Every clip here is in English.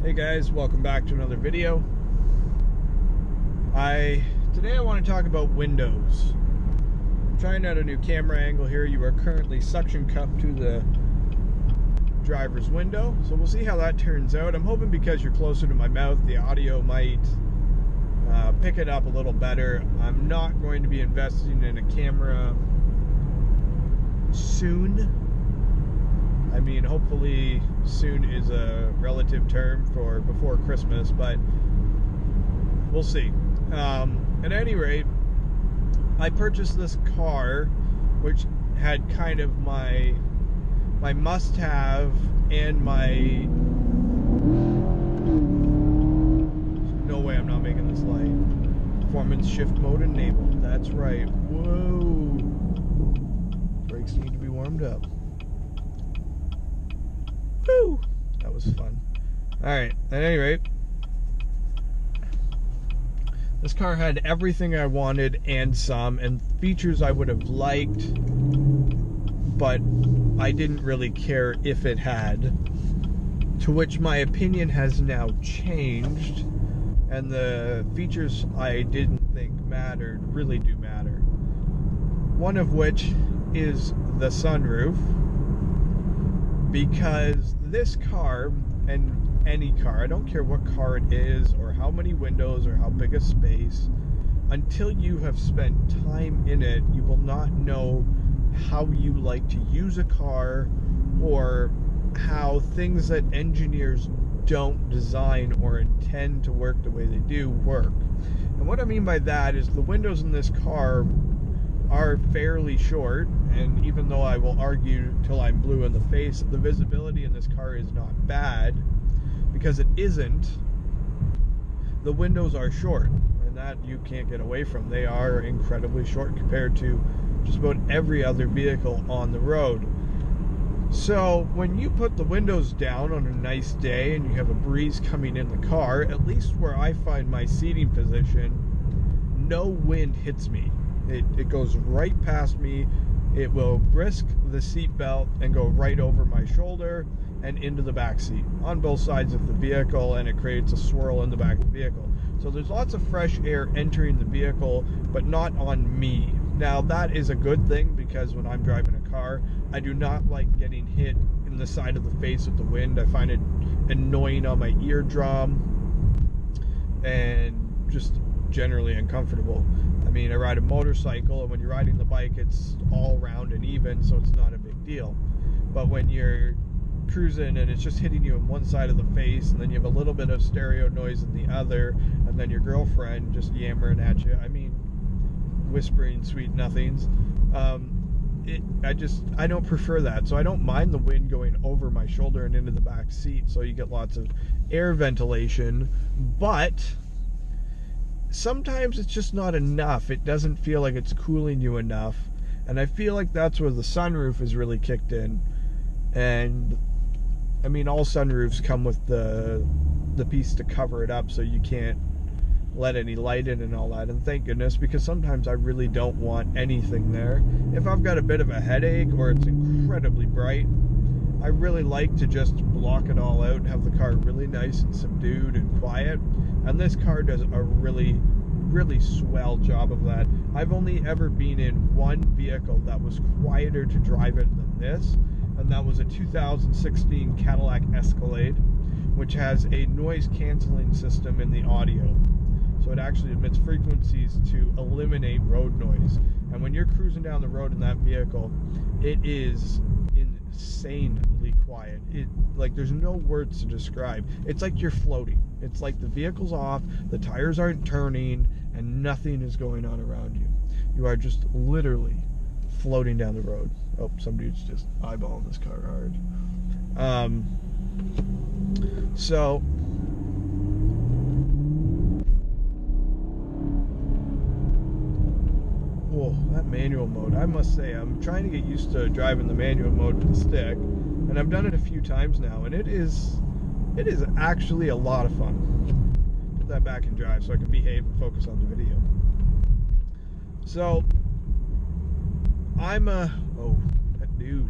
Hey guys, welcome back to another video. Today I want to talk about windows. I'm trying out a new camera angle here. You are currently suction cupped to the driver's window, so we'll see how that turns out. I'm hoping because you're closer to my mouth, the audio might pick it up a little better. I'm not going to be investing in a camera soon. I mean, hopefully soon is a relative term for before Christmas, but we'll see. At any rate, I purchased this car, which had kind of my must-have and my... No way I'm not making this light. Performance shift mode enabled. That's right. Whoa. Brakes need to be warmed up. Woo! That was fun. Alright, at any rate, this car had everything I wanted and some, and features I would have liked, but I didn't really care if it had, to which my opinion has now changed, and the features I didn't think mattered really do matter. One of which is the sunroof, because this car, and any car, I don't care what car it is or how many windows or how big a space, until you have spent time in it, you will not know how you like to use a car, or how things that engineers don't design or intend to work the way they do work. And what I mean by that is the windows in this car are fairly short, and even though I will argue till I'm blue in the face, the visibility in this car is not bad, because it isn't. The windows are short, and that you can't get away from. They are incredibly short compared to just about every other vehicle on the road. So when you put the windows down on a nice day and you have a breeze coming in the car, at least where I find my seating position, no wind hits me. It goes right past me. It will brisk the seat belt and go right over my shoulder and into the back seat on both sides of the vehicle, and it creates a swirl in the back of the vehicle. So there's lots of fresh air entering the vehicle, but not on me. Now that is a good thing, because when I'm driving a car, I do not like getting hit in the side of the face with the wind. I find it annoying on my eardrum and just generally uncomfortable. I mean, I ride a motorcycle, and when you're riding the bike, it's all round and even, so it's not a big deal. But when you're cruising and it's just hitting you on one side of the face, and then you have a little bit of stereo noise in the other, and then your girlfriend just yammering at you, I mean, whispering sweet nothings, I don't prefer that. So I don't mind the wind going over my shoulder and into the back seat, so you get lots of air ventilation, but sometimes it's just not enough. It doesn't feel like it's cooling you enough, and I feel like that's where the sunroof is really kicked in. And I mean, all sunroofs come with the piece to cover it up so you can't let any light in and all that, and thank goodness, because sometimes I really don't want anything there. If I've got a bit of a headache or it's incredibly bright, I really like to just block it all out and have the car really nice and subdued and quiet, and this car does a really swell job of that. I've only ever been in one vehicle that was quieter to drive it than this, and that was a 2016 Cadillac Escalade, which has a noise canceling system in the audio. So it actually emits frequencies to eliminate road noise. And when you're cruising down the road in that vehicle, it is insanely quiet. Like, there's no words to describe. It's like you're floating. It's like the vehicle's off, the tires aren't turning, and nothing is going on around you. You are just literally floating down the road. Oh, some dude's just eyeballing this car hard. So whoa, that manual mode, I must say, I'm trying to get used to driving the manual mode with the stick, and I've done it a few times now, and it is actually a lot of fun. Put that back in drive so I can behave and focus on the video. So oh, that dude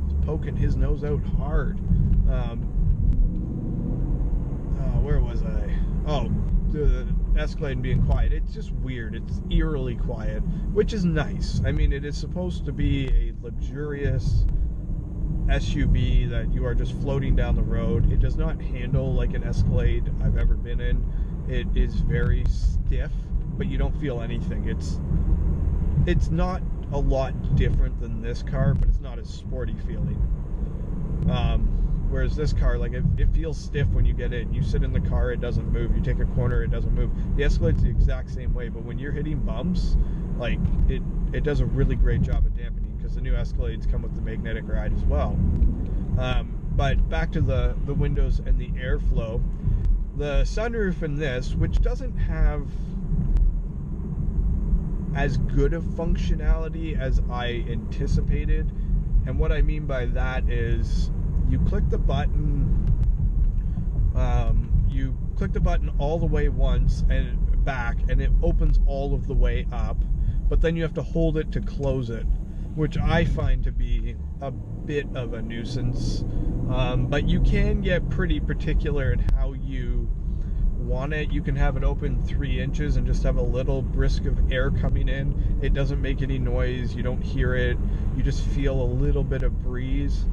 is poking his nose out hard. where was I? Oh, the Escalade being quiet. It's just weird. It's eerily quiet, which is nice. I mean, it is supposed to be a luxurious SUV that you are just floating down the road. It does not handle like an Escalade I've ever been in. It is very stiff, but you don't feel anything. It's not a lot different than this car, but it's not as sporty feeling. Whereas this car, like it feels stiff when you get in. You sit in the car, it doesn't move. You take a corner, it doesn't move. The Escalade's the exact same way, but when you're hitting bumps, like it does a really great job at dampening, because the new Escalades come with the magnetic ride as well. But back to the windows and the airflow. The sunroof in this, which doesn't have as good of functionality as I anticipated, and what I mean by that is you click the button all the way once and back, and it opens all of the way up, but then you have to hold it to close it, which I find to be a bit of a nuisance. But you can get pretty particular in how you want it. You can have it open 3 inches and just have a little brisk of air coming in. It doesn't make any noise. You don't hear it. You just feel a little bit of breeze.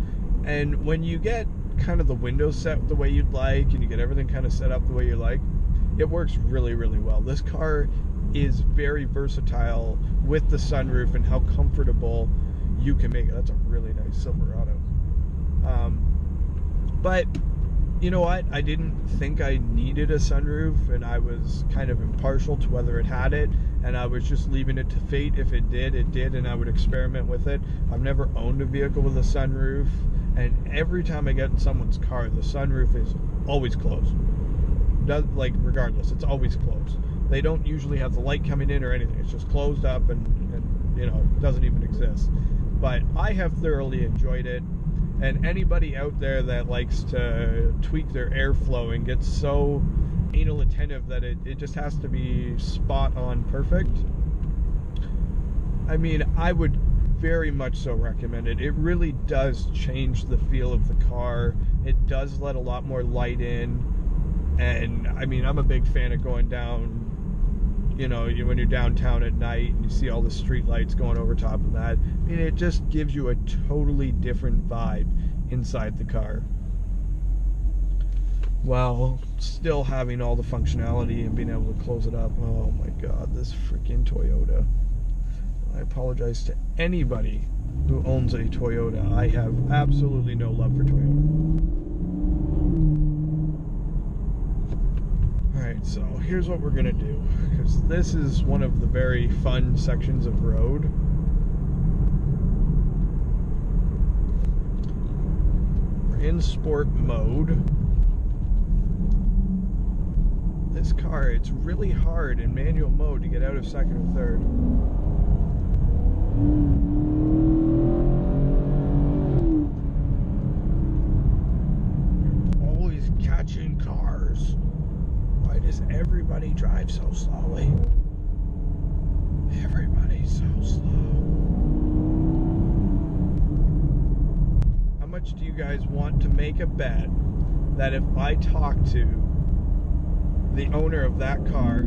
And when you get kind of the windows set the way you'd like, and you get everything kind of set up the way you like, it works really, really well. This car is very versatile with the sunroof and how comfortable you can make it. That's a really nice Silverado. But you know what? I didn't think I needed a sunroof, and I was kind of impartial to whether it had it, and I was just leaving it to fate. If it did, it did, and I would experiment with it. I've never owned a vehicle with a sunroof, and every time I get in someone's car, the sunroof is always closed. Like, regardless, it's always closed. They don't usually have the light coming in or anything. It's just closed up, and you know, it doesn't even exist. But I have thoroughly enjoyed it. And anybody out there that likes to tweak their airflow and gets so anal attentive that it just has to be spot on perfect, I mean, I would very much so recommend it. It really does change the feel of the car. It does let a lot more light in. And I mean, I'm a big fan of going down, you know, when you're downtown at night and you see all the street lights going over top of that. I mean, it just gives you a totally different vibe inside the car, while still having all the functionality and being able to close it up. Oh my God, this freaking Toyota. I apologize to anybody who owns a Toyota. I have absolutely no love for Toyota. Alright, so here's what we're gonna do, because this is one of the very fun sections of road. We're in sport mode. This car, it's really hard in manual mode to get out of second or third. You're always catching cars. Why does everybody drive so slowly? Everybody's so slow. How much do you guys want to make a bet that if I talk to the owner of that car,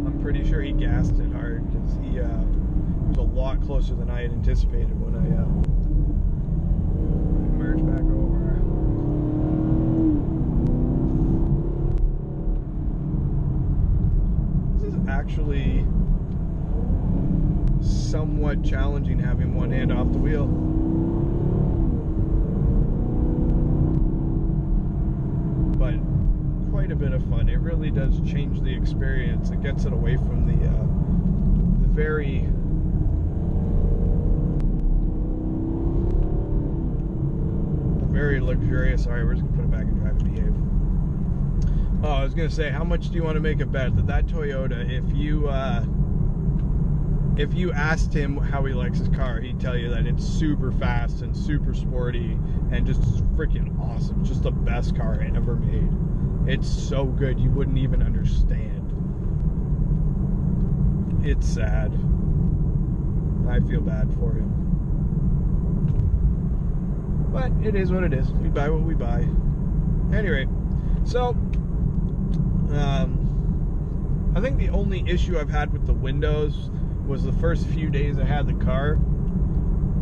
I'm pretty sure he gassed it hard, because he was a lot closer than I had anticipated when I merged back over. This is actually somewhat challenging, having one hand off the wheel. But quite a bit of fun. It really does change the experience. It gets it away from the very luxurious. Alright, we're just gonna put it back in drive and behave. Oh, I was gonna say, how much do you want to make a bet that Toyota, if you asked him how he likes his car, he'd tell you that it's super fast and super sporty and just freaking awesome. It's just the best car ever made. It's so good you wouldn't even understand. It's sad. I feel bad for him. But it is what it is. We buy what we buy. Anyway, so I think the only issue I've had with the windows was the first few days I had the car.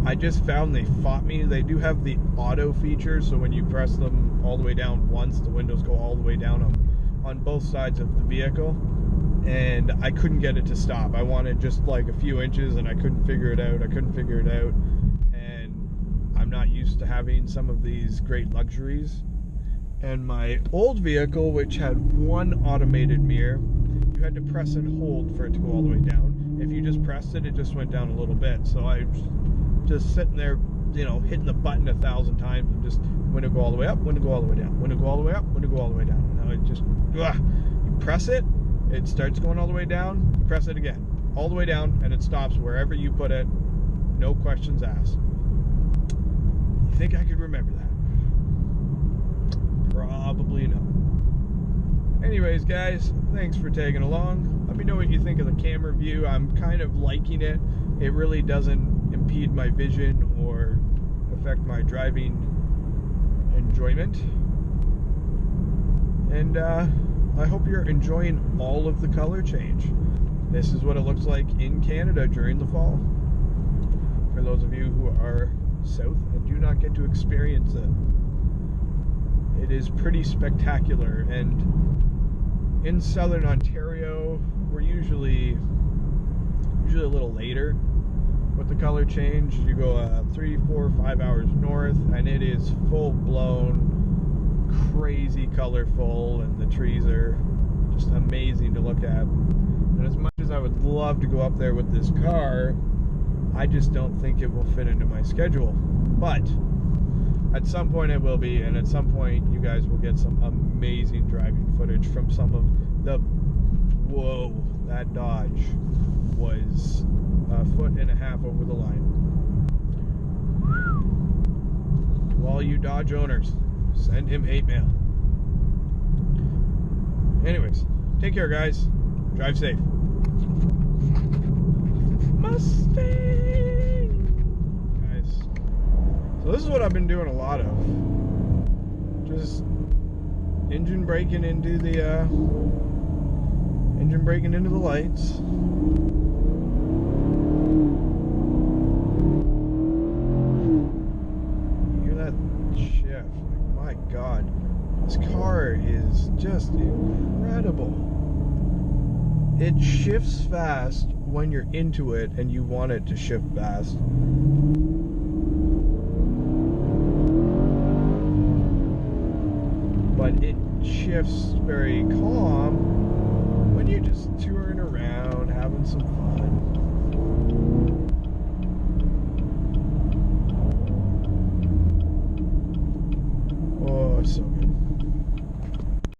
I just found they fought me. They do have the auto feature, so when you press them all the way down once, the windows go all the way down on both sides of the vehicle. And I couldn't get it to stop. I wanted just like a few inches and I couldn't figure it out. And I'm not used to having some of these great luxuries. And my old vehicle, which had one automated mirror, you had to press and hold for it to go all the way down. If you just pressed it, it just went down a little bit. So I just sitting there, you know, hitting the button 1,000 times and just when it go all the way up, when it go all the way down, when it go all the way up, when it go all the way down. And I just, you press it, it starts going all the way down, you press it again, all the way down, and it stops wherever you put it, no questions asked. You think I could remember that? Probably not. Anyways, guys, thanks for tagging along. Let me know what you think of the camera view. I'm kind of liking it. It really doesn't impede my vision or affect my driving enjoyment. And I hope you're enjoying all of the color change. This is what it looks like in Canada during the fall. For those of you who are south and do not get to experience it. It is pretty spectacular, and in southern Ontario, we're usually a little later with the color change. You go 3, 4, 5 hours north, and it is full-blown, crazy colorful, and the trees are just amazing to look at. And as much as I would love to go up there with this car, I just don't think it will fit into my schedule. But at some point it will be, and at some point you guys will get some amazing driving footage from some of the... Whoa, that Dodge was 1.5 feet over the line. To all you Dodge owners, send him hate mail. Anyways, take care, guys. Drive safe. Mustang! Guys. So this is what I've been doing a lot of. Just engine braking into the lights. You hear that shift? My God, this car is just incredible. It shifts fast when you're into it and you want it to shift fast. But it shifts very calm when you're just touring around, having some fun.